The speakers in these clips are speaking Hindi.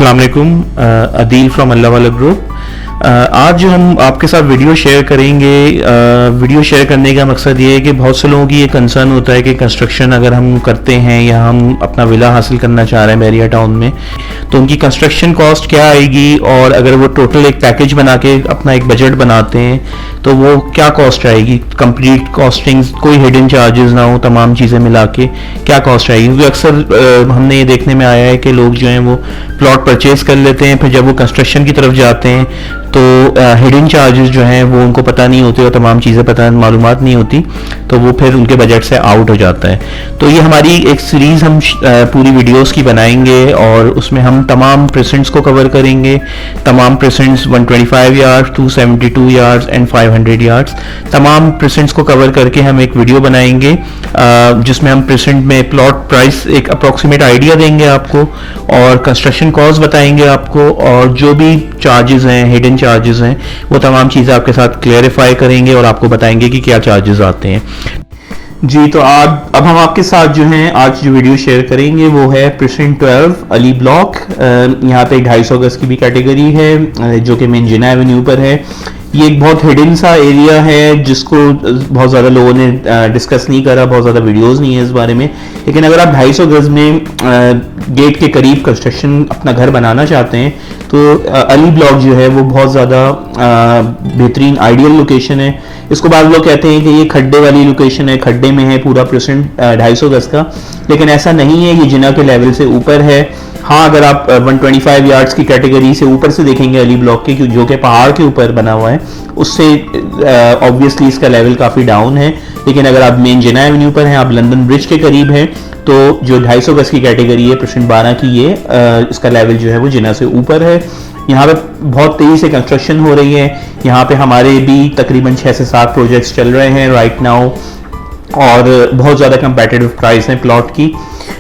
अस्सलाम वालेकुम, अदील फ्रॉम अल्लाह वाला ग्रुप। आज हम आपके साथ वीडियो शेयर करेंगे। वीडियो शेयर करने का मकसद ये है कि बहुत से लोगों की ये कंसर्न होता है कि कंस्ट्रक्शन अगर हम करते हैं या हम अपना विला हासिल करना चाह रहे हैं बैरिया टाउन में, तो उनकी कंस्ट्रक्शन कॉस्ट क्या आएगी, और अगर वो टोटल एक पैकेज बना के अपना एक बजट बनाते हैं तो वो क्या कॉस्ट आएगी, कंप्लीट कॉस्टिंग, कोई हिडन चार्जेस ना हो, तमाम चीज़ें मिला के क्या कॉस्ट आएगी। क्योंकि अक्सर हमने ये देखने में आया है कि लोग जो हैं वो प्लॉट परचेज कर लेते हैं, फिर जब वो कंस्ट्रक्शन की तरफ जाते हैं तो हिडन चार्जेस जो हैं वो उनको पता नहीं होते और तमाम चीज़ें पता मालूमात नहीं होती, तो वो फिर उनके बजट से आउट हो जाता है। तो ये हमारी एक सीरीज़ हम पूरी वीडियोस की बनाएंगे और उसमें हम तमाम प्रेसेंट्स को कवर करेंगे, तमाम presents 125 yards, 272 yards and 500 yards, तमाम प्रेसेंट्स को कवर करके हम एक वीडियो बनाएंगे जिसमें हम प्रेसेंट में प्लॉट प्राइस एक अप्रॉक्सीमेट आइडिया देंगे आपको, और कंस्ट्रक्शन कॉस्ट बताएंगे आपको, और जो भी चार्जेस हैं, हिडन चार्जेस हैं, वो तमाम चीज़ें आपके साथ क्लेरिफाई करेंगे और आपको बताएंगे कि क्या चार्जेस आते हैं जी। तो अब हम आपके साथ जो हैं आज जो वीडियो शेयर करेंगे वो है प्रेसेंट 12 अली ब्लॉक। यहाँ पे 250 गज की भी कैटेगरी है जो कि मेन जिना एवेन्यू पर है। ये एक बहुत हिडन सा एरिया है जिसको बहुत ज़्यादा लोगों ने डिस्कस नहीं करा, बहुत ज़्यादा वीडियोस नहीं है इस बारे में। लेकिन अगर आप 250 गज में गेट के करीब कंस्ट्रक्शन अपना घर बनाना चाहते हैं तो अली ब्लॉक जो है वो बहुत ज़्यादा बेहतरीन आइडियल लोकेशन है। इसको बाद लोग कहते हैं कि ये खड्डे वाली लोकेशन है, खड्डे में है पूरा प्रेसेंट 250 गज का, लेकिन ऐसा नहीं है, ये जिना के लेवल से ऊपर है। हाँ, अगर आप 125 यार्ड्स की कैटेगरी से ऊपर से देखेंगे अली ब्लॉक के, जो कि पहाड़ के ऊपर बना हुआ है, उससे ऑब्वियसली इसका लेवल काफ़ी डाउन है। लेकिन अगर आप मेन जिना एवेन्यू पर हैं, आप लंदन ब्रिज के करीब हैं, तो जो 250 गज की कैटेगरी है प्रेसेंट 12 की, ये इसका लेवल जो है वो जिना से ऊपर है। यहाँ पे बहुत तेज़ी से कंस्ट्रक्शन हो रही है। यहाँ पे हमारे भी तकरीबन 6 से 7 प्रोजेक्ट्स चल रहे हैं राइट नाउ, और बहुत ज़्यादा कंपेटिटिव प्राइस है प्लॉट की।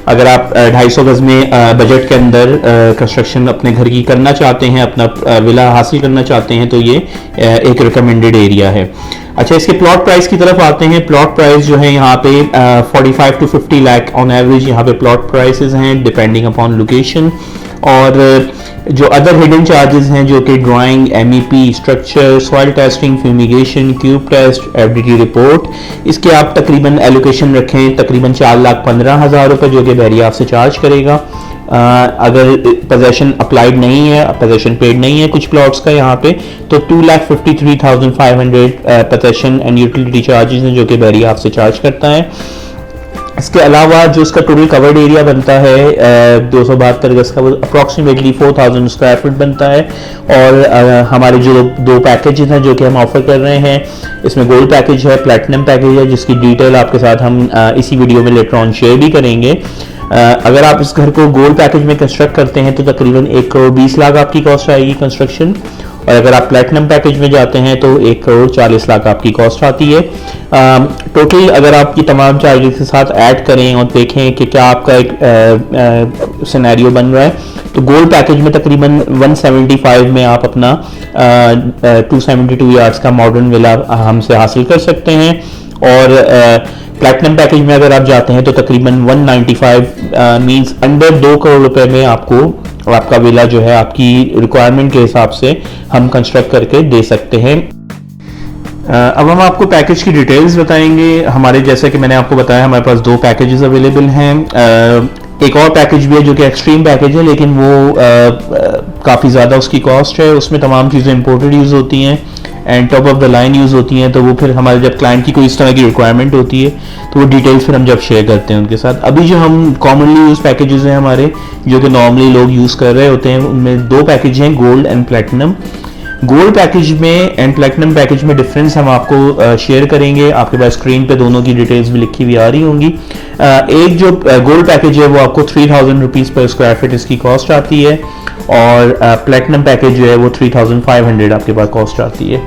अगर आप 250 गज में बजट के अंदर कंस्ट्रक्शन अपने घर की करना चाहते हैं, अपना विला हासिल करना चाहते हैं, तो ये एक रिकमेंडेड एरिया है। अच्छा, इसके प्लॉट प्राइस की तरफ आते हैं। प्लॉट प्राइस जो है यहाँ पे 45 to 50 लाख ऑन एवरेज यहाँ पे प्लॉट प्राइसेस हैं, डिपेंडिंग अपॉन लोकेशन। और जो अदर हिडन चार्जेस हैं जो कि drawing, MEP, structure, soil testing, fumigation, cube test, FDT report, इसके आप तकरीबन एलोकेशन रखें तकरीबन 4,15,000 रुपये, जो कि बैरिया आपसे चार्ज करेगा। अगर पोजेशन अप्लाइड नहीं है, पोजेशन पेड नहीं है कुछ प्लॉट्स का यहाँ पे, तो 2,53,500 पोजेशन एंड यूटिलिटी चार्जेस हैं जो कि बैरिया आपसे चार्ज करता है। इसके अलावा जो इसका टोटल कवर्ड एरिया बनता है 272 गज का, वो अप्रॉक्सीमेटली 4,000 स्क्वायर फीट बनता है। और हमारे जो 2 पैकेजेस हैं जो कि हम ऑफर कर रहे हैं, इसमें गोल्ड पैकेज है, प्लैटिनम पैकेज है, जिसकी डिटेल आपके साथ हम इसी वीडियो में लेटर ऑन शेयर भी करेंगे। अगर आप इस घर को गोल्ड पैकेज में कंस्ट्रक्ट करते हैं तो तकरीबन 1 करोड़ 20 लाख आपकी कॉस्ट आएगी कंस्ट्रक्शन, और अगर आप प्लैटिनम पैकेज में जाते हैं तो 1 करोड़ 40 लाख आपकी कॉस्ट आती है। टोटल अगर आप ये तमाम चार्जेस के साथ ऐड करें और देखें कि क्या आपका एक सिनेरियो बन रहा है, तो गोल्ड पैकेज में तकरीबन 175 में आप अपना 272 यार्ड्स का मॉडर्न विला हमसे हासिल कर सकते हैं। और प्लैटिनम पैकेज में अगर आप जाते हैं तो तकरीबन 195 मींस अंडर 2 करोड़ रुपए में आपको आपका विला जो है आपकी रिक्वायरमेंट के हिसाब से हम कंस्ट्रक्ट करके दे सकते हैं। अब हम आपको पैकेज की डिटेल्स बताएंगे। हमारे, जैसे कि मैंने आपको बताया, हमारे पास 2 पैकेजेस अवेलेबल हैं। एक और पैकेज भी है जो कि एक्सट्रीम पैकेज है, लेकिन वो काफ़ी ज़्यादा उसकी कॉस्ट है। उसमें तमाम चीज़ें इंपोर्टेड यूज़ होती हैं and top of the line use होती हैं, तो वो फिर हमारे जब क्लाइंट की कोई इस तरह की रिक्वायरमेंट होती है तो वो डिटेल्स फिर हम जब शेयर करते हैं उनके साथ। अभी जो हम कॉमनली यूज़ पैकेजेस हैं हमारे, जो कि नॉर्मली लोग यूज़ कर रहे होते हैं, उनमें 2 पैकेज हैं, gold and platinum. Gold package में एंड प्लैटिनम पैकेज में डिफरेंस हम आपको शेयर करेंगे। आपके पास स्क्रीन पे दोनों की डिटेल्स भी लिखी हुई आ रही होंगी। एक जो गोल्ड पैकेज है वो आपको 3,000 रुपीज़ पर स्क्वायर फीट इसकी कॉस्ट आती है, और प्लैटिनम पैकेज जो है वो 3,500 आपके पास कॉस्ट आती है।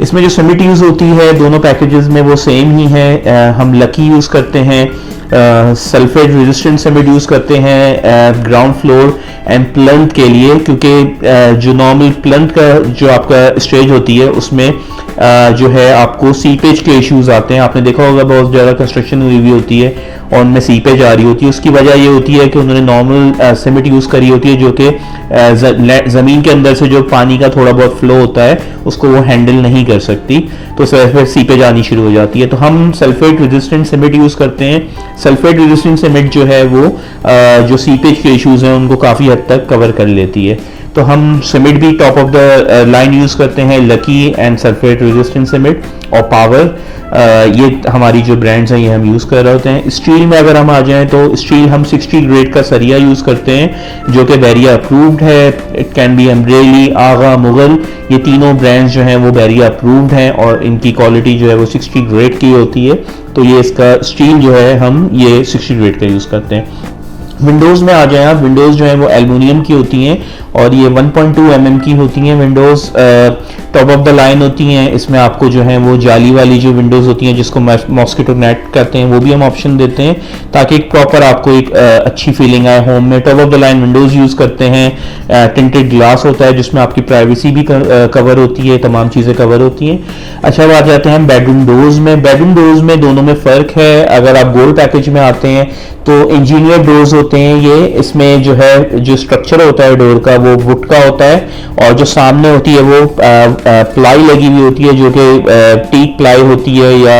इसमें जो समिट यूज़ होती है दोनों पैकेजेस में वो सेम ही है। हम लकी यूज़ करते हैं सल्फेट रेजिस्टेंट सीमेंट यूज़ करते हैं ग्राउंड फ्लोर एंड प्लंथ के लिए, क्योंकि जो नॉर्मल प्लंथ का जो आपका स्टेज होती है उसमें जो है आपको सीपेज के इश्यूज आते हैं। आपने देखा होगा बहुत ज़्यादा कंस्ट्रक्शन हुई होती है और उनमें सीपेज आ रही होती है। उसकी वजह ये होती है कि उन्होंने नॉर्मल सीमेंट यूज़ करी होती है जो कि ज़मीन के अंदर से जो पानी का थोड़ा बहुत फ्लो होता है उसको वो हैंडल नहीं कर सकती, तो फिर सीपेज आनी शुरू हो जाती है। तो हम सल्फेट रेजिस्टेंट सीमेंट यूज़ करते हैं। सल्फेट रेजिस्टेंट सीमेंट जो है वो जो सीपेज के इश्यूज हैं उनको काफ़ी हद तक कवर कर लेती है। तो हम सीमेंट भी top of the line use करते हैं, lucky and sulphate resistant cement और पावर। ये हमारी जो ब्रांड्स हैं ये हम यूज़ कर रहे होते हैं। स्टील में अगर हम आ जाएं तो स्टील हम 60 ग्रेड का सरिया यूज़ करते हैं जो कि बैरिया अप्रूव्ड है। इट कैन बी अम्ब्रेली, आगा, मुगल, ये तीनों ब्रांड्स जो हैं वो बैरिया अप्रूव्ड हैं और इनकी क्वालिटी जो है वो 60 ग्रेड की होती है। तो ये इसका स्टील जो है हम ये 60 ग्रेड का यूज़ करते हैं। विंडोज़ में आ जाए आप, विंडोज़ जो है वो एल्युमिनियम की होती हैं और ये 1.2 mm की होती हैं Windows, top of the line होती हैं। इसमें आपको जो है वो जाली वाली जो विंडोज़ होती हैं जिसको मॉस्किटो नेट कहते हैं वो भी हम ऑप्शन देते हैं ताकि एक प्रॉपर आपको एक अच्छी फीलिंग आए होम में। Top of the line Windows use करते हैं। टिंटेड ग्लास होता है जिसमें आपकी प्राइवेसी भी कवर होती है, तमाम चीज़ें कवर होती हैं। अच्छा, अब आ जाते हैं बेडरूम डोर्स में। बेडरूम डोर्स में दोनों में फ़र्क है। अगर आप गोल्ड पैकेज में आते हैं तो इंजीनियर डोर्स होते हैं ये, इसमें जो है जो स्ट्रक्चर होता है डोर का वो वुड का होता है और जो सामने होती है वो प्लाई लगी हुई होती है जो कि टीक प्लाई होती है या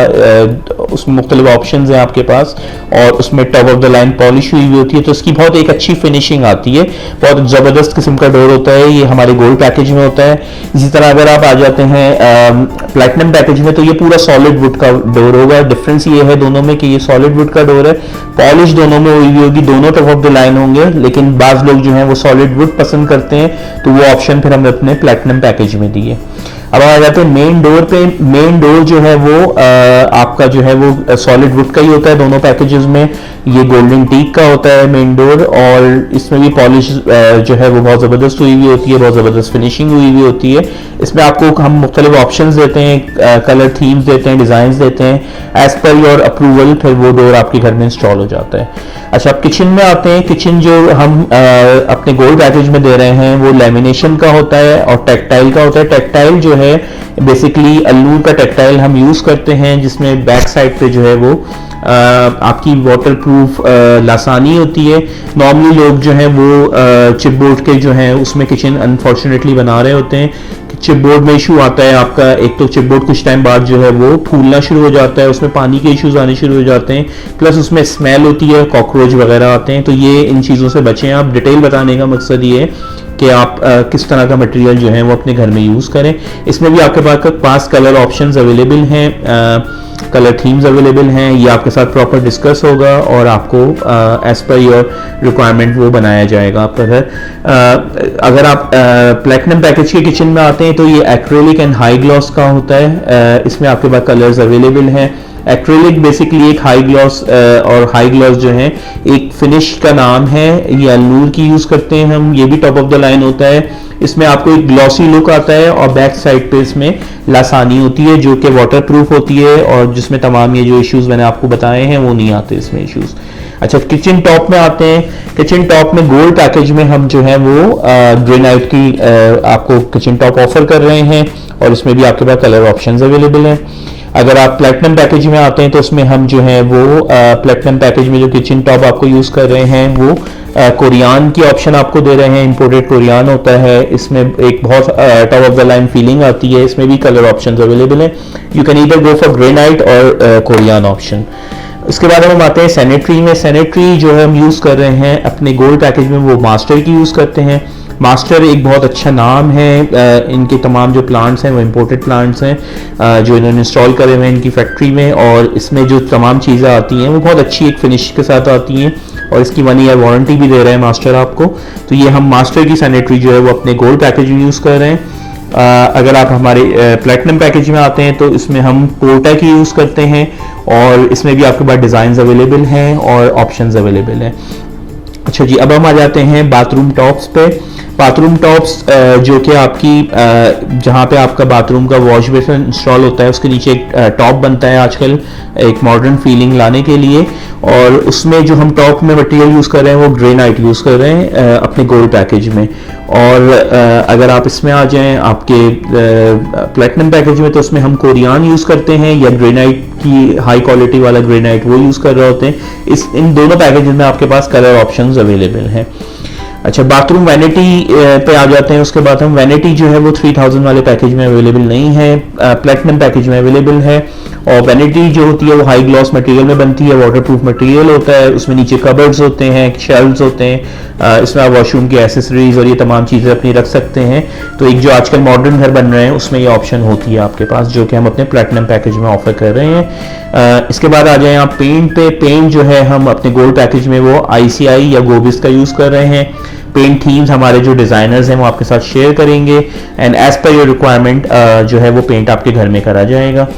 उसमें मुख्तलिफ ऑप्शन हैं आपके पास और उसमें top of the line polish हुई हुई होती है, तो इसकी बहुत एक अच्छी फिनिशिंग आती है। बहुत ज़बरदस्त किस्म का डोर होता है, ये हमारे गोल्ड पैकेज में होता है। इसी तरह अगर आप आ जाते हैं प्लैटिनम पैकेज में तो ये पूरा सॉलिड वुड का डोर होगा। डिफरेंस ये है दोनों में कि ये सॉलिड वुड का डोर है, पॉलिश दोनों में हुई होगी, दोनों टॉप ऑफ द लाइन होंगे, लेकिन बाज लोग जो हैं वो सॉलिड वुड पसंद करते हैं तो वो ऑप्शन फिर हमने अपने प्लैटिनम पैकेज में दिए। अब आ जाते हैं मेन डोर पे। मेन डोर जो है वो आपका जो है वो सॉलिड वुड का ही होता है दोनों पैकेजेस में। ये गोल्डन टीक का होता है मेन डोर और इसमें भी पॉलिश जो है वो बहुत ज़बरदस्त हुई हुई होती है, बहुत ज़बरदस्त फिनिशिंग हुई हुई होती है। इसमें आपको हम मुख्तलिफ ऑप्शंस देते हैं, कलर थीम्स देते हैं, डिज़ाइंस देते हैं। एज पर योर अप्रूवल फिर वो डोर आपके घर में इंस्टॉल हो जाता है। अच्छा, अब किचन में आते हैं। किचन जो हम अपने गोल्ड पैकेज में दे रहे हैं वो लेमिनेशन का होता है और टेक्टाइल का होता है। टेक्टाइल जो है बेसिकली अल्लूर का टेक्टाइल हम यूज़ करते हैं जिसमें बैक साइड पे जो है वो आपकी वाटर प्रूफ लासानी होती है। नॉर्मली लोग जो हैं वो चिपबोर्ड के जो हैं उसमें किचन अनफॉर्चुनेटली बना रहे होते हैं। चिपबोर्ड में इशू आता है आपका, एक तो चिपबोर्ड कुछ टाइम बाद जो है वो फूलना शुरू हो जाता है, उसमें पानी के इश्यूज आने शुरू हो जाते हैं, प्लस उसमें स्मेल होती है, कॉकरोच वगैरह आते हैं। तो ये इन चीज़ों से बचें आप। डिटेल बताने का मकसद ये है कि आप किस तरह का मटेरियल जो है वो अपने घर में यूज़ करें। इसमें भी आपके पास कलर ऑप्शंस अवेलेबल हैं, कलर थीम्स अवेलेबल हैं। ये आपके साथ प्रॉपर डिस्कस होगा और आपको एज पर योर रिक्वायरमेंट वो बनाया जाएगा आपका घर। अगर आप प्लैटिनम पैकेज के किचन में आते हैं तो ये एक्रेलिक एंड हाई ग्लॉस का होता है। इसमें आपके पास कलर्स अवेलेबल हैं। एक्रेलिक बेसिकली एक हाई ग्लॉस और हाई ग्लॉस जो है एक फिनिश का नाम है, ये अल्लूर की यूज़ करते हैं हम। ये भी टॉप ऑफ द लाइन होता है। इसमें आपको एक ग्लॉसी लुक आता है और बैक साइड पे इसमें लासानी होती है जो कि वाटर प्रूफ होती है और जिसमें तमाम ये जो इश्यूज मैंने आपको बताए हैं वो नहीं आते इसमें इश्यूज। अच्छा, किचन टॉप में आते हैं। किचन टॉप में गोल्ड पैकेज में हम जो है वो ग्रेनाइट की आपको किचन टॉप ऑफर कर रहे हैं और इसमें भी आपके पास कलर ऑप्शंस अवेलेबल हैं। अगर आप प्लैटिनम पैकेज में आते हैं तो उसमें हम जो है वो प्लैटिनम पैकेज में जो किचन टॉप आपको यूज़ कर रहे हैं वो कोरियान की ऑप्शन आपको दे रहे हैं। इंपोर्टेड कोरियान होता है, इसमें एक बहुत top of the line feeling आती है। इसमें भी कलर ऑप्शंस अवेलेबल हैं। You can either go for granite और कोरियान ऑप्शन। इसके बाद हम आते हैं सैनिटरी में। सैनिटरी जो है हम यूज़ कर रहे हैं अपने गोल्ड पैकेज में वो मास्टर की यूज़ करते हैं। मास्टर एक बहुत अच्छा नाम है। इनके तमाम जो प्लांट्स हैं वो इम्पोर्टेड प्लांट्स हैं जो इन्होंने इंस्टॉल करे हुए हैं इनकी फैक्ट्री में और इसमें जो तमाम चीज़ें आती हैं वो बहुत अच्छी एक फिनिश के साथ आती हैं और इसकी 1 ईयर वारंटी भी दे रहे हैं मास्टर आपको। तो ये हम मास्टर की सैनिटरी जो है वो अपने गोल्ड पैकेज में यूज़ कर रहे हैं। अगर आप हमारे प्लैटिनम पैकेज में आते हैं तो इसमें हम पोर्टा की यूज़ करते हैं और इसमें भी आपके पास डिज़ाइंस अवेलेबल हैं और ऑप्शंस अवेलेबल हैं। अच्छा जी, अब हम आ जाते हैं बाथरूम टॉप्स पे। बाथरूम टॉप्स जो कि आपकी जहाँ पे आपका बाथरूम का वॉश बेसिन इंस्टॉल होता है उसके नीचे एक टॉप बनता है आजकल एक मॉडर्न फीलिंग लाने के लिए, और उसमें जो हम टॉप में मटेरियल यूज़ कर रहे हैं वो ग्रेनाइट यूज़ कर रहे हैं अपने गोल्ड पैकेज में। और अगर आप इसमें आ जाएं आपके प्लेटिनम पैकेज में तो उसमें हम कोरियान यूज़ करते हैं या ग्रेनाइट की हाई क्वालिटी वाला ग्रेनाइट वो यूज़ कर रहे होते हैं। इन दोनों पैकेजेस में आपके पास कलर ऑप्शंस अवेलेबल हैं। अच्छा, बाथरूम वैनिटी पे आ जाते हैं। उसके बाद हम वैनिटी जो है वो 3000 वाले पैकेज में अवेलेबल नहीं है, प्लेटिनम पैकेज में अवेलेबल है। और वैनिटी जो होती है वो हाई ग्लॉस मटेरियल में बनती है, वाटरप्रूफ मटेरियल होता है, उसमें नीचे कबर्ड्स होते हैं, शेल्व्स होते हैं, इसमें आप वॉशरूम की एसेसरीज और ये तमाम चीज़ें अपनी रख सकते हैं। तो एक जो आजकल मॉडर्न घर बन रहे हैं उसमें ये ऑप्शन होती है आपके पास, जो कि हम अपने प्लेटिनम पैकेज में ऑफर कर रहे हैं। इसके बाद आ जाए आप पेंट पे। पेंट जो है हम अपने गोल्ड पैकेज में वो ICI या गोबिस का यूज़ कर रहे हैं। पेंट थीम्स हमारे जो डिज़ाइनर्स हैं वो आपके साथ शेयर करेंगे, and as per your requirement जो है वो पेंट आपके घर में करा जाएगा।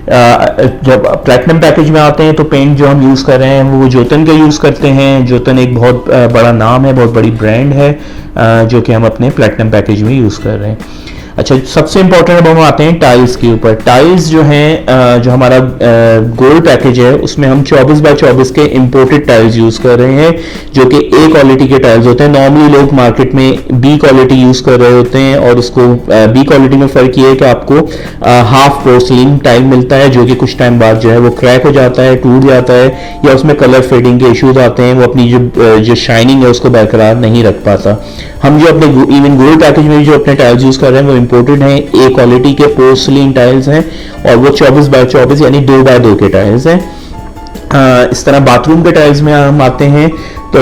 जब प्लैटिनम पैकेज में आते हैं तो पेंट जो हम यूज़ कर रहे हैं वो जोतन का यूज़ करते हैं। जोतन एक बहुत बड़ा नाम है, बहुत बड़ी ब्रांड है जो कि हम अपने प्लैटिनम पैकेज में यूज़ कर रहे हैं। अच्छा, सबसे इंपॉर्टेंट अब हम आते हैं टाइल्स के ऊपर। टाइल्स जो हैं जो हमारा गोल्ड पैकेज है उसमें हम 24x24 के इंपोर्टेड टाइल्स यूज़ कर रहे हैं, जो कि A क्वालिटी के टाइल्स होते हैं। नॉर्मली लोग मार्केट में B क्वालिटी यूज़ कर रहे होते हैं, और उसको B क्वालिटी में फ़र्क ये है कि आपको हाफ पोर्सलिन टाइल मिलता है, जो कि कुछ टाइम बाद जो है वो क्रैक हो जाता है, टूट जाता है, या उसमें कलर फेडिंग के इश्यूज आते हैं, वो अपनी जो शाइनिंग है उसको बरकरार नहीं रख पाता। हम जो अपने इवन गोल्ड पैकेज में जो अपने टाइल्स यूज़ कर रहे हैं वो इंपोर्टेड हैं, A क्वालिटी के पोर्सलिन टाइल्स हैं, और वो 24x24 यानी 2x2 के टाइल्स हैं। इस तरह बाथरूम के टाइल्स में हम आते हैं तो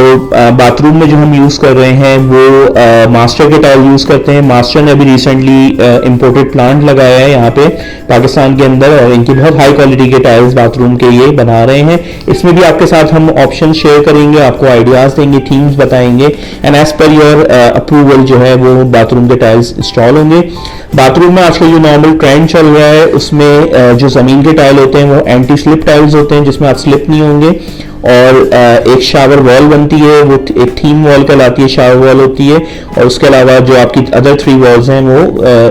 बाथरूम में जो हम यूज़ कर रहे हैं वो मास्टर के टाइल यूज़ करते हैं। मास्टर ने अभी रिसेंटली इंपोर्टेड प्लांट लगाया है यहाँ पे पाकिस्तान के अंदर, और इनकी बहुत हाई क्वालिटी के टाइल्स बाथरूम के ये बना रहे हैं। इसमें भी आपके साथ हम ऑप्शन शेयर करेंगे, आपको आइडियाज़ देंगे, थीम्स बताएंगे, and as per your approval जो है वो बाथरूम के टाइल्स इंस्टॉल होंगे। बाथरूम में आजकल जो नॉर्मल ट्रेंड चल रहा है उसमें जो ज़मीन के टाइल होते हैं वो एंटी स्लिप टाइल्स होते हैं, जिसमें आप स्लिप नहीं होंगे। और एक शावर वॉल बनती है, वो एक थीम वॉल कहलाती है, शावर वॉल होती है, और उसके अलावा जो आपकी अदर 3 वॉल्स हैं वो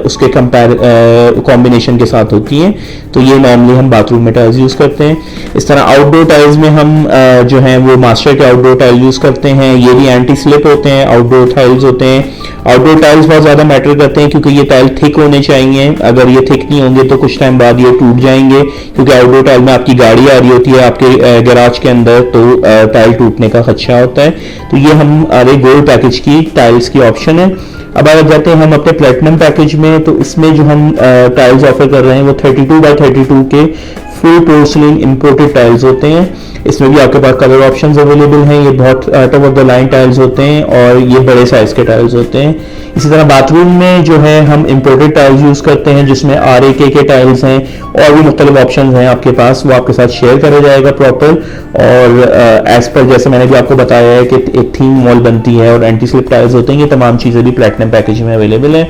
उसके कॉम्बिनेशन के साथ होती हैं। तो ये नॉर्मली हम बाथरूम में टाइल्स यूज़ करते हैं। इस तरह आउटडोर टाइल्स में हम जो हैं वो मास्टर के आउटडोर टाइल यूज़ करते हैं। ये भी एंटी स्लिप होते हैं, आउटडोर टाइल्स होते हैं। आउटडोर टाइल्स बहुत ज़्यादा मैटर करते हैं क्योंकि ये टाइल थिक होने चाहिए। अगर ये थिक नहीं होंगे तो कुछ टाइम बाद ये टूट जाएंगे, क्योंकि आउटडोर टाइल में आपकी गाड़ी आ रही होती है आपके गैराज के अंदर, तो टाइल टूटने का खदशा होता है। तो ये हमारे गोल्ड पैकेज की टाइल्स की ऑप्शन है। अब आ जाते हैं हम अपने प्लेटिनम पैकेज में। तो इसमें जो हम टाइल्स ऑफर कर रहे हैं वो 32x32 के फुल पोर्सलिन इंपोर्टेड टाइल्स होते हैं। इसमें भी आपके पास कलर ऑप्शंस अवेलेबल हैं। ये बहुत top of the line tiles होते हैं और ये बड़े साइज के टाइल्स होते हैं। इसी तरह बाथरूम में जो है हम इंपोर्टेड टाइल्स यूज़ करते हैं, जिसमें RAK के टाइल्स हैं, और भी मुख्तलिफ ऑप्शंस हैं आपके पास, वो आपके साथ शेयर करा जाएगा प्रॉपर। और एज पर जैसे मैंने भी आपको बताया है कि एक थीम वॉल बनती है और एंटी स्लिप टाइल्स होते हैं, ये तमाम चीज़ें भी प्लेटिनम पैकेज में अवेलेबल है।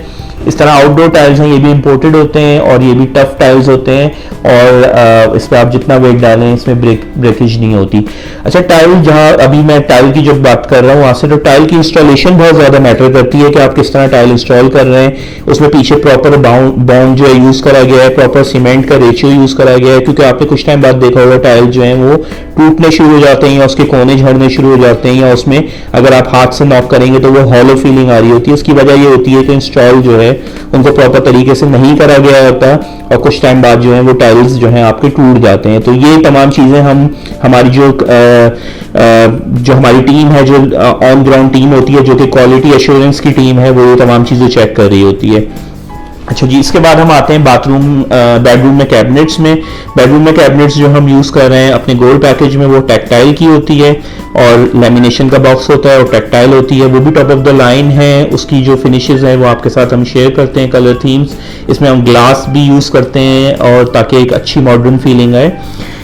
इस तरह आउटडोर टाइल्स हैं, ये भी इंपोर्टेड होते हैं और ये भी टफ टाइल्स होते हैं, और इस पर आप जितना वेट डालें इसमें ब्रेकेज नहीं होती। अच्छा, टाइल जहाँ अभी मैं टाइल की जब बात कर रहा हूँ वहाँ से, तो टाइल की इंस्टॉलेशन बहुत ज़्यादा मैटर करती है कि आप किस तरह टाइल इंस्टॉल कर रहे हैं। उसमें पीछे प्रॉपर बाउंड जो है यूज़ करा गया है, प्रॉपर सीमेंट का रेशियो यूज़ करा गया है, क्योंकि आपने कुछ टाइम बाद देखा होगा टाइल जो है वो टूटने शुरू हो जाते हैं या उसके कोने झड़ने शुरू हो जाते हैं, या उसमें अगर आप हाथ से नॉक करेंगे तो वो हॉलो फीलिंग आ रही होती है। उसकी वजह ये होती है कि इंस्टॉल जो है उनको प्रॉपर तरीके से नहीं करा गया होता, और कुछ टाइम बाद जो है वो टाइल्स जो है आपके टूट जाते हैं। तो ये तमाम चीज़ें हम हमारी जो हमारी टीम है, जो ऑन ग्राउंड टीम होती है, जो कि क्वालिटी एश्योरेंस की टीम है, वो ये तमाम चीज़ें चेक कर रही होती है। अच्छा जी, इसके बाद हम आते हैं बेडरूम में कैबिनेट्स में। बेडरूम में कैबिनेट्स जो हम यूज़ कर रहे हैं अपने गोल्ड पैकेज में वो टेक्टाइल की होती है, और लेमिनेशन का बॉक्स होता है और टेक्टाइल होती है, वो भी टॉप ऑफ द लाइन है। उसकी जो फिनिशेस है वो आपके साथ हम शेयर करते हैं, कलर थीम्स। इसमें हम ग्लास भी यूज़ करते हैं और ताकि एक अच्छी मॉडर्न फीलिंग आए।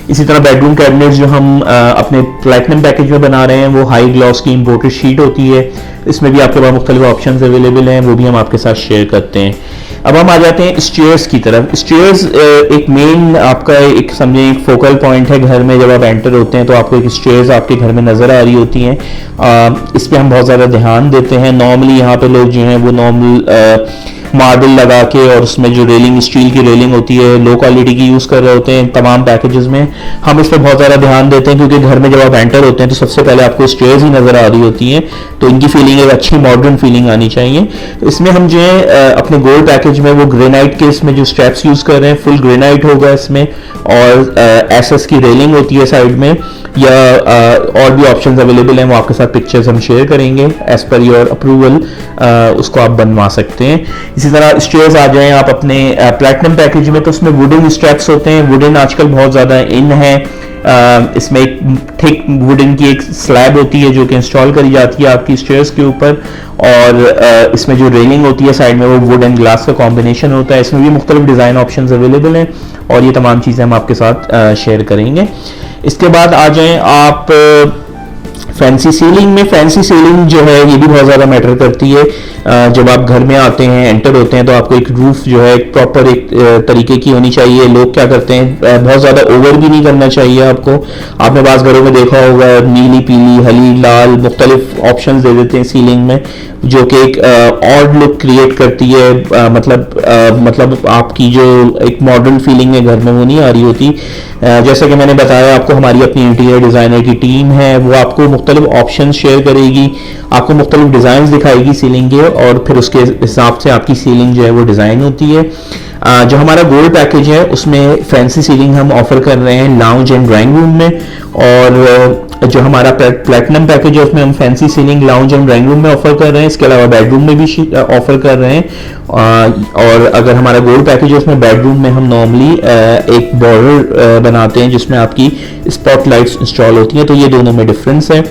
इसी तरह बेडरूम कैबिनेट्स जो हम अपने प्लैटिनम पैकेज में बना रहे हैं वो हाई ग्लॉस की इंपोर्टेड शीट होती है। इसमें भी आपके पास मुख्तलिफ ऑप्शंस अवेलेबल हैं, वो भी हम आपके साथ शेयर करते हैं। अब हम आ जाते हैं स्टेयर्स की तरफ। स्टेयर्स एक मेन आपका एक समझे एक फोकल पॉइंट है घर में। जब आप एंटर होते हैं तो आपको एक स्टेयर्स आपके घर में नज़र आ रही होती हैं। इस पे हम बहुत ज़्यादा ध्यान देते हैं। नॉर्मली यहाँ पे लोग जो हैं वो नॉर्मल मार्बल लगा के और उसमें जो रेलिंग स्टील की रेलिंग होती है लो क्वालिटी की यूज़ कर रहे होते हैं तमाम पैकेजेस में। हम इस पर बहुत ज़्यादा ध्यान देते हैं क्योंकि घर में जब आप एंटर होते हैं तो सबसे पहले आपको स्टेयर्स ही नज़र आ रही होती हैं, तो इनकी फीलिंग एक अच्छी मॉडर्न फीलिंग आनी चाहिए। तो इसमें हम जो है अपने गोल्ड पैकेज में वो ग्रेनाइट के इसमें जो स्टेप्स यूज़ कर रहे हैं फुल ग्रेनाइट होगा इसमें, और एसएस की रेलिंग होती है साइड में, या और भी ऑप्शंस अवेलेबल हैं, वो आपके साथ पिक्चर्स हम शेयर करेंगे एज पर योर अप्रूवल, उसको आप बनवा सकते हैं। इसी तरह स्टेयर्स आ जाएं आप अपने प्लैटिनम पैकेज में, तो उसमें वुडन स्टेप्स होते हैं। वुडन आजकल बहुत ज़्यादा इन है। इसमें एक थिक वुडन की एक स्लैब होती है जो कि इंस्टॉल करी जाती है आपकी स्टेयर्स के ऊपर, और इसमें जो रेलिंग होती है साइड में वो वुड एंड ग्लास का कॉम्बिनेशन होता है। इसमें भी मुख्तलिफ डिज़ाइन ऑप्शंस अवेलेबल हैं और ये तमाम चीज़ें हम आपके साथ शेयर करेंगे। इसके बाद आ जाएं आप फैंसी सीलिंग में। फैंसी सीलिंग जो है ये भी बहुत ज़्यादा मैटर करती है। जब आप घर में आते हैं एंटर होते हैं तो आपको एक रूफ जो है एक प्रॉपर एक तरीके की होनी चाहिए। लोग क्या करते हैं बहुत ज़्यादा ओवर भी नहीं करना चाहिए आपको। आपने बाज़ घरों में देखा होगा नीली पीली हली लाल मुख्तलिफ ऑप्शंस दे देते हैं सीलिंग में, जो कि एक ऑड लुक क्रिएट करती है। मतलब आपकी जो एक मॉडर्न फीलिंग है घर में वो नहीं आ रही होती। जैसा कि मैंने बताया आपको हमारी अपनी इंटीरियर डिज़ाइनर की टीम है, वो आपको मुख्तलिफ ऑप्शन शेयर करेगी, आपको मुख्तलिफ डिज़ाइन दिखाएगी सीलिंग के, और फिर उसके हिसाब से आपकी सीलिंग जो है वो डिज़ाइन होती है। जो हमारा गोल्ड पैकेज है उसमें फैंसी सीलिंग हम ऑफर कर रहे हैं लाउंज एंड ड्राइंग रूम में, और जो हमारा प्लैटिनम पैकेज है उसमें हम fancy ceiling lounge and drawing room में ऑफर कर रहे हैं। इसके अलावा बेडरूम में भी ऑफर कर रहे हैं। और अगर हमारा गोल्ड पैकेज है उसमें बेडरूम में हम नॉर्मली एक बॉर्डर बनाते हैं जिसमें आपकी स्पॉट लाइट्स इंस्टॉल होती हैं, तो ये दोनों में डिफरेंस है।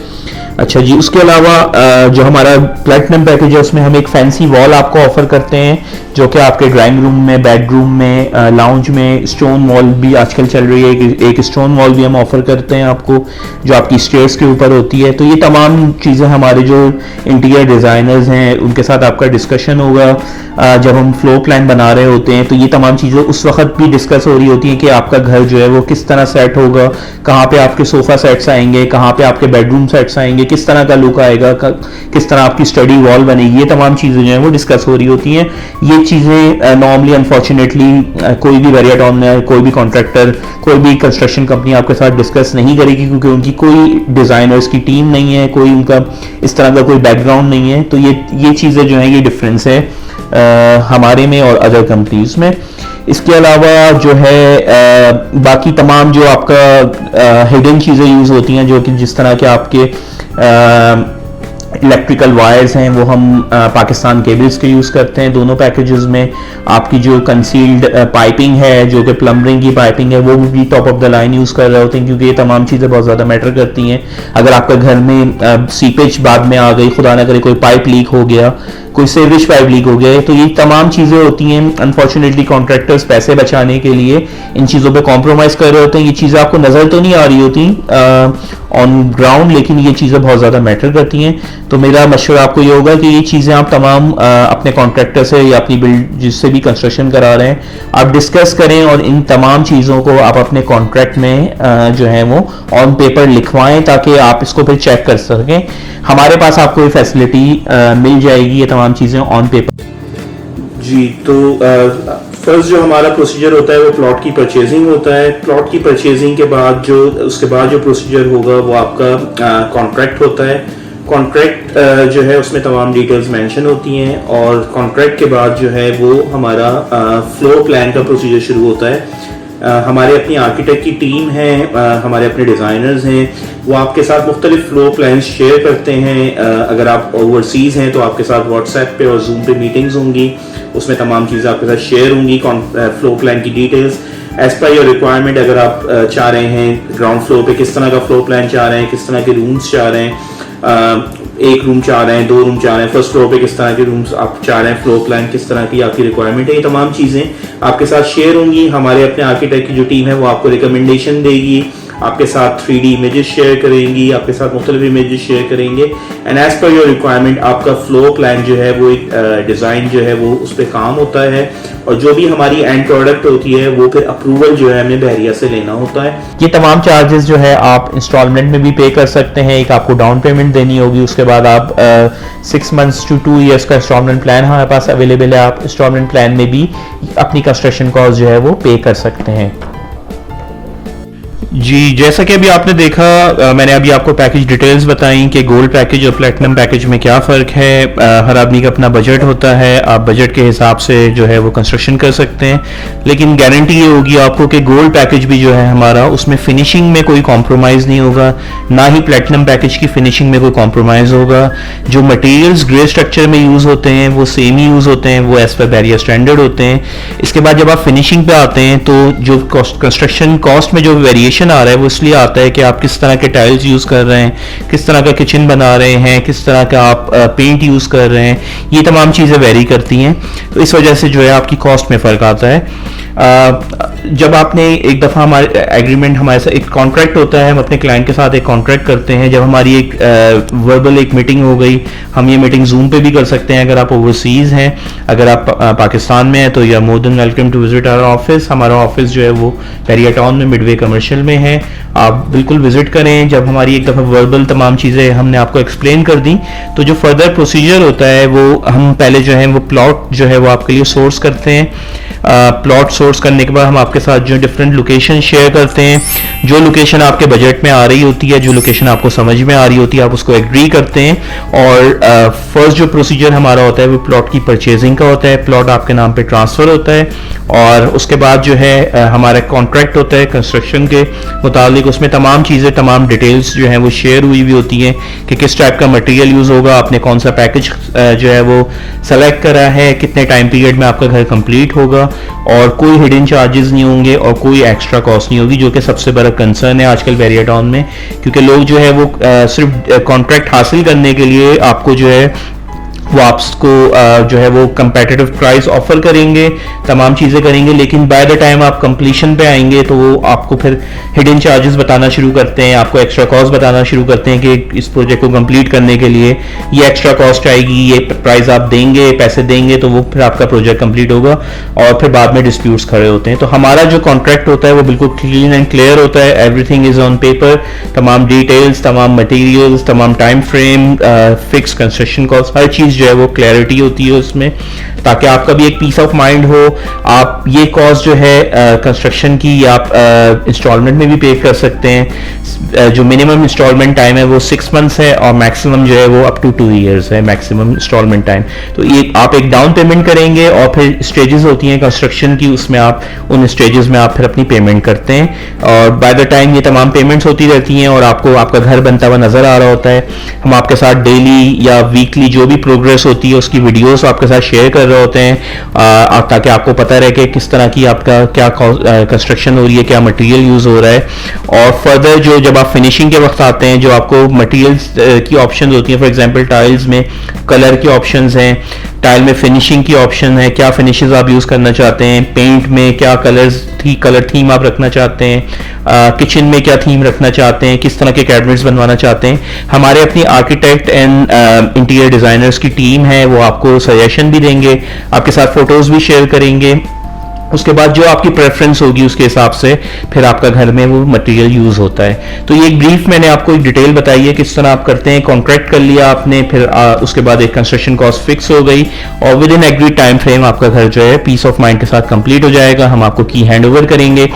अच्छा जी, उसके अलावा जो हमारा प्लैटिनम पैकेज है उसमें हम एक फैंसी वॉल आपको ऑफर करते हैं जो कि आपके ड्राइंग रूम में बेडरूम में लाउंज में स्टोन वॉल भी आजकल चल रही है, एक स्टोन वॉल भी हम ऑफर करते हैं आपको जो आपकी स्टेयर्स के ऊपर होती है। तो ये तमाम चीज़ें हमारे जो इंटीरियर डिज़ाइनर्स हैं उनके साथ आपका डिस्कशन होगा जब हम फ्लोर प्लान बना रहे होते हैं। तो ये तमाम चीज़ें उस वक्त भी डिस्कस हो रही होती हैं कि आपका घर जो है वो किस तरह सेट होगा, कहाँ पे आपके सोफ़ा सेट्स आएंगे, कहाँ पे आपके बेडरूम सेट्स आएंगे, किस तरह का लुक आएगा, किस तरह आपकी स्टडी वॉल बनेगी, ये तमाम चीज़ें जो हैं वो डिस्कस हो रही होती हैं। ये चीज़ें नॉर्मली अनफॉर्चुनेटली कोई भी वेरिएटॉन में कोई भी कॉन्ट्रैक्टर कोई भी कंस्ट्रक्शन कंपनी आपके साथ डिस्कस नहीं करेगी क्योंकि उनकी कोई डिज़ाइनर्स की टीम नहीं है, कोई उनका इस तरह का कोई बैकग्राउंड नहीं है। तो ये चीज़ें जो हैं ये डिफरेंस है हमारे में और अदर कंपनीज में। इसके अलावा जो है बाकी तमाम जो आपका हिडन चीज़ें यूज़ होती हैं जो कि जिस तरह के आपके इलेक्ट्रिकल वायर्स हैं वो हम पाकिस्तान केबल्स के यूज़ करते हैं दोनों पैकेजेस में। आपकी जो कंसील्ड पाइपिंग है जो कि प्लम्बरिंग की पाइपिंग है वो भी top of the line use कर रहे होते हैं क्योंकि ये तमाम चीज़ें बहुत ज़्यादा मैटर करती हैं। अगर आपका घर में सीपेज बाद में आ गई, खुदा ना करे कोई पाइप लीक हो गया, कोई सेवेज पाइप लीक हो गया, तो ये तमाम चीज़ें होती हैं। अनफॉर्चुनेटली कॉन्ट्रैक्टर्स पैसे बचाने के लिए इन चीज़ों पे कॉम्प्रोमाइज़ कर रहे होते हैं। ये चीज़ें आपको नज़र तो नहीं आ रही होती ऑन ग्राउंड, लेकिन ये चीज़ें बहुत ज़्यादा मैटर करती हैं। तो मेरा मशवरा आपको ये होगा कि ये चीज़ें आप तमाम अपने कॉन्ट्रैक्टर से या अपनी बिल्ड जिससे भी कंस्ट्रक्शन करा रहे हैं आप डिस्कस करें और इन तमाम चीज़ों को आप अपने कॉन्ट्रैक्ट में जो है वो ऑन पेपर लिखवाएं ताकि आप इसको फिर चेक कर सकें। हमारे पास आपको ये फैसिलिटी मिल जाएगी, ये तमाम चीज़ें ऑन पेपर। जी, तो फर्स्ट जो हमारा प्रोसीजर होता है वो प्लॉट की परचेजिंग होता है। प्लॉट की परचेजिंग के बाद उसके बाद जो प्रोसीजर होगा वो आपका कॉन्ट्रैक्ट होता है। कॉन्ट्रैक्ट जो है उसमें तमाम डिटेल्स मेंशन होती हैं और कॉन्ट्रैक्ट के बाद जो है वो हमारा फ्लोर प्लान का प्रोसीजर शुरू होता है। हमारे अपनी आर्किटेक्ट की टीम है, हमारे अपने डिज़ाइनर्स हैं, वो आपके साथ मुख्तलिफ फ्लोर प्लान शेयर करते हैं। अगर आप ओवरसीज़ हैं तो आपके साथ व्हाट्सएप पे और जूम पे मीटिंग्स होंगी, उसमें तमाम चीज़ें आपके साथ शेयर होंगी, फ्लोर प्लान की details as per your requirement. अगर आप चाह रहे हैं ग्राउंड फ्लोर पे किस तरह का फ्लोर प्लान चाह रहे हैं, किस तरह के रूम्स चाह रहे हैं, एक रूम चाह रहे हैं, 2 रूम चाह रहे हैं, फर्स्ट फ्लोर पे किस तरह के रूम्स आप चाह रहे हैं, फ्लोर प्लान किस तरह की आपकी रिक्वायरमेंट है, ये तमाम चीज़ें आपके साथ शेयर होंगी। हमारे अपने आर्किटेक्ट की जो टीम है वो आपको रिकमेंडेशन देगी, आपके साथ 3D इमेजेस शेयर करेंगी, आपके साथ मुख्तलिफ इमेजेस शेयर करेंगे and as per your requirement आपका फ्लो प्लान जो है वो एक डिज़ाइन जो है वो उस पर काम होता है और जो भी हमारी एंड प्रोडक्ट होती है वो फिर अप्रूवल जो है हमें बहरिया से लेना होता है। ये तमाम चार्जेस जो है आप इंस्टॉलमेंट में भी पे कर सकते हैं। एक आपको डाउन पेमेंट देनी होगी, उसके बाद आप 6 months to 2 years का इंस्टॉलमेंट प्लान हमारे पास अवेलेबल है। आप इंस्टॉलमेंट प्लान में भी अपनी कंस्ट्रक्शन कॉस्ट जो है वो पे कर सकते हैं। जी, जैसा कि अभी आपने देखा, मैंने अभी आपको पैकेज डिटेल्स बताई कि गोल्ड पैकेज और प्लैटिनम पैकेज में क्या फ़र्क है। हर आदमी का अपना बजट होता है, आप बजट के हिसाब से जो है वो कंस्ट्रक्शन कर सकते हैं, लेकिन गारंटी ये होगी आपको कि गोल्ड पैकेज भी जो है हमारा, उसमें फिनिशिंग में कोई कॉम्प्रोमाइज़ नहीं होगा, ना ही प्लैटिनम पैकेज की फिनिशिंग में कोई कॉम्प्रोमाइज़ होगा। जो मटेरियल्स ग्रे स्ट्रक्चर में यूज़ होते हैं वो सेम ही यूज़ होते हैं, वो एज पर बैरियर स्टैंडर्ड होते हैं। इसके बाद जब आप फिनिशिंग पे आते हैं तो जो कंस्ट्रक्शन कॉस्ट में जो वेरिएशन आ रहा है वो इसलिए आता है कि आप किस तरह के टाइल्स यूज कर रहे हैं, किस तरह का किचन बना रहे हैं, किस तरह का आप पेंट यूज कर रहे हैं, ये तमाम चीजें वेरी करती हैं। तो इस वजह से जो है आपकी कॉस्ट में फर्क आता है। जब आपने एक दफ़ा हमारे एग्रीमेंट, हमारे साथ एक कॉन्ट्रैक्ट होता है, हम अपने क्लाइंट के साथ एक कॉन्ट्रैक्ट करते हैं। जब हमारी एक वर्बल एक मीटिंग हो गई, हम ये मीटिंग जूम पे भी कर सकते हैं अगर आप ओवरसीज़ हैं। अगर आप पाकिस्तान में हैं तो you are more than welcome to visit our office. हमारा ऑफिस जो है वो बहरिया टाउन में मिडवे कमर्शियल में है, आप बिल्कुल विजिट करें। जब हमारी एक दफ़ा वर्बल तमाम चीज़ें हमने आपको एक्सप्लेन कर दी तो जो फर्दर प्रोसीजर होता है वो हम पहले जो है वो प्लॉट जो है वो आपके लिए सोर्स करते हैं। प्लॉट सोर्स करने के बाद हम आपके साथ जो डिफरेंट लोकेशन शेयर करते हैं, जो लोकेशन आपके बजट में आ रही होती है, जो लोकेशन आपको समझ में आ रही होती है, आप उसको एग्री करते हैं। और फर्स्ट जो प्रोसीजर हमारा होता है वो प्लॉट की परचेजिंग का होता है। प्लॉट आपके नाम पे ट्रांसफ़र होता है और उसके बाद जो है हमारा कॉन्ट्रैक्ट होता है कंस्ट्रक्शन के मुतालिक। उसमें तमाम चीज़ें, तमाम डिटेल्स जो हैं वो शेयर हुई होती हैं कि किस टाइप का मटेरियल यूज़ होगा, आपने कौन सा पैकेज जो है वो सेलेक्ट करा है, कितने टाइम पीरियड में आपका घर कंप्लीट होगा, और कोई हिडन चार्जेस नहीं होंगे और कोई एक्स्ट्रा कॉस्ट नहीं होगी, जो कि सबसे बड़ा कंसर्न है आजकल बहरिया टाउन में। क्योंकि लोग जो है वो सिर्फ कॉन्ट्रैक्ट हासिल करने के लिए आपको जो है वो आपको जो है वो कंपेटिटिव प्राइस ऑफर करेंगे, तमाम चीज़ें करेंगे, लेकिन बाय द टाइम आप कंप्लीशन पे आएंगे तो वो आपको फिर हिडन चार्जेस बताना शुरू करते हैं, आपको एक्स्ट्रा कॉस्ट बताना शुरू करते हैं कि इस प्रोजेक्ट को कंप्लीट करने के लिए ये एक्स्ट्रा कॉस्ट आएगी, ये प्राइस आप देंगे, पैसे देंगे तो वो फिर आपका प्रोजेक्ट कंप्लीट होगा, और फिर बाद में डिस्प्यूट्स खड़े होते हैं। तो हमारा जो कॉन्ट्रैक्ट होता है वो बिल्कुल क्लीन एंड क्लियर होता है, एवरीथिंग इज ऑन पेपर, तमाम डिटेल्स, तमाम मटेरियल्स, तमाम time frame, fix construction cost, हर चीज़ जो है वो क्लैरिटी होती है उसमें, ताकि आपका भी एक पीस ऑफ माइंड हो। आप ये कॉस्ट जो है कंस्ट्रक्शन की आप इंस्टॉलमेंट में भी पे कर सकते हैं। जो मिनिमम इंस्टॉलमेंट टाइम है वो 6 months है और मैक्सिमम जो है वो अप टू 2 years है मैक्सिमम इंस्टॉलमेंट टाइम। तो ये आप एक डाउन पेमेंट करेंगे और फिर स्टेजेस होती हैं कंस्ट्रक्शन की, उसमें आप उन स्टेजेस में आप फिर अपनी पेमेंट करते हैं और बाय द टाइम ये तमाम पेमेंट्स होती रहती हैं और आपको आपका घर बनता हुआ नजर आ रहा होता है। हम आपके साथ डेली या वीकली जो भी प्रोग्रेस होती है उसकी वीडियोस आपके साथ शेयर कर रहे होते हैं, ताकि आपको पता रहे कि किस तरह की आपका क्या कंस्ट्रक्शन हो रही है, क्या मटेरियल यूज हो रहा है। और फर्दर जो जब आप फिनिशिंग के वक्त आते हैं, जो आपको मटेरियल्स की ऑप्शन होती हैं, फॉर एग्जांपल टाइल्स में कलर की ऑप्शंस हैं, टाइल में फिनिशिंग की ऑप्शन है, क्या फिनिशेस आप यूज करना चाहते हैं, पेंट में क्या कलर थीम आप रखना चाहते हैं, किचन में क्या थीम रखना चाहते हैं, किस तरह के कैबिनेट्स बनवाना चाहते हैं। हमारे अपनी आर्किटेक्ट एंड इंटीरियर डिजाइनर्स की टीम है, वो आपको सजेशन भी देंगे, आपके साथ फोटोज भी शेयर करेंगे। उसके बाद जो आपकी प्रेफरेंस होगी उसके हिसाब से फिर आपका घर में वो मटेरियल यूज होता है। तो ये एक ब्रीफ मैंने आपको एक डिटेल बताई है किस तरह आप करते हैं। कॉन्ट्रैक्ट कर लिया आपने, फिर उसके बाद एक कंस्ट्रक्शन कॉस्ट फिक्स हो गई और with in agreed time frame आपका घर जो है पीस ऑफ माइंड के साथ कंप्लीट हो जाएगा। हम आपको की हैंड ओवर करेंगे।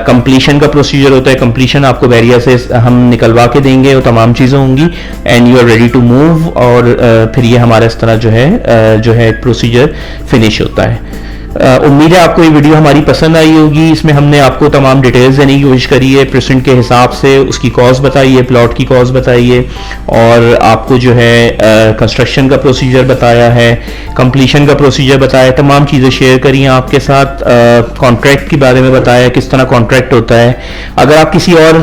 कंप्लीशन का प्रोसीजर होता है, कंप्लीशन आपको बैरिया से हम निकलवा के देंगे, वो तमाम चीज़ें होंगी and you are ready to move. और फिर ये हमारा इस तरह जो है प्रोसीजर फिनिश होता है। उम्मीद है आपको ये वीडियो हमारी पसंद आई होगी। इसमें हमने आपको तमाम डिटेल्स देने की कोशिश करी है, परसेंट के हिसाब से उसकी कॉस्ट बताई है, प्लॉट की कॉस्ट बताई है और आपको जो है कंस्ट्रक्शन का प्रोसीजर बताया है, कंप्लीशन का प्रोसीजर बताया है, तमाम चीज़ें शेयर करी हैं आपके साथ। कॉन्ट्रैक्ट के बारे में बताया किस तरह कॉन्ट्रैक्ट होता है। अगर आप किसी और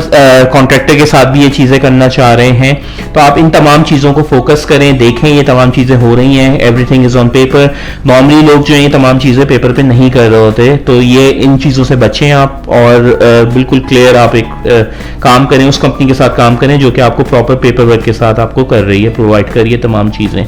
कॉन्ट्रैक्टर के साथ भी ये चीज़ें करना चाह रहे हैं तो आप इन तमाम चीज़ों को फोकस करें, देखें ये तमाम चीज़ें हो रही हैं, everything is on paper. Normally लोग जो है ये तमाम चीज़ें पेपर पे नहीं कर रहे होते। तो ये इन चीज़ों से बचें आप, और बिल्कुल क्लियर आप एक काम करें, उस कंपनी के साथ काम करें जो कि आपको प्रॉपर पेपर वर्क के साथ आपको कर रही है, प्रोवाइड कर रही है तमाम चीज़ें।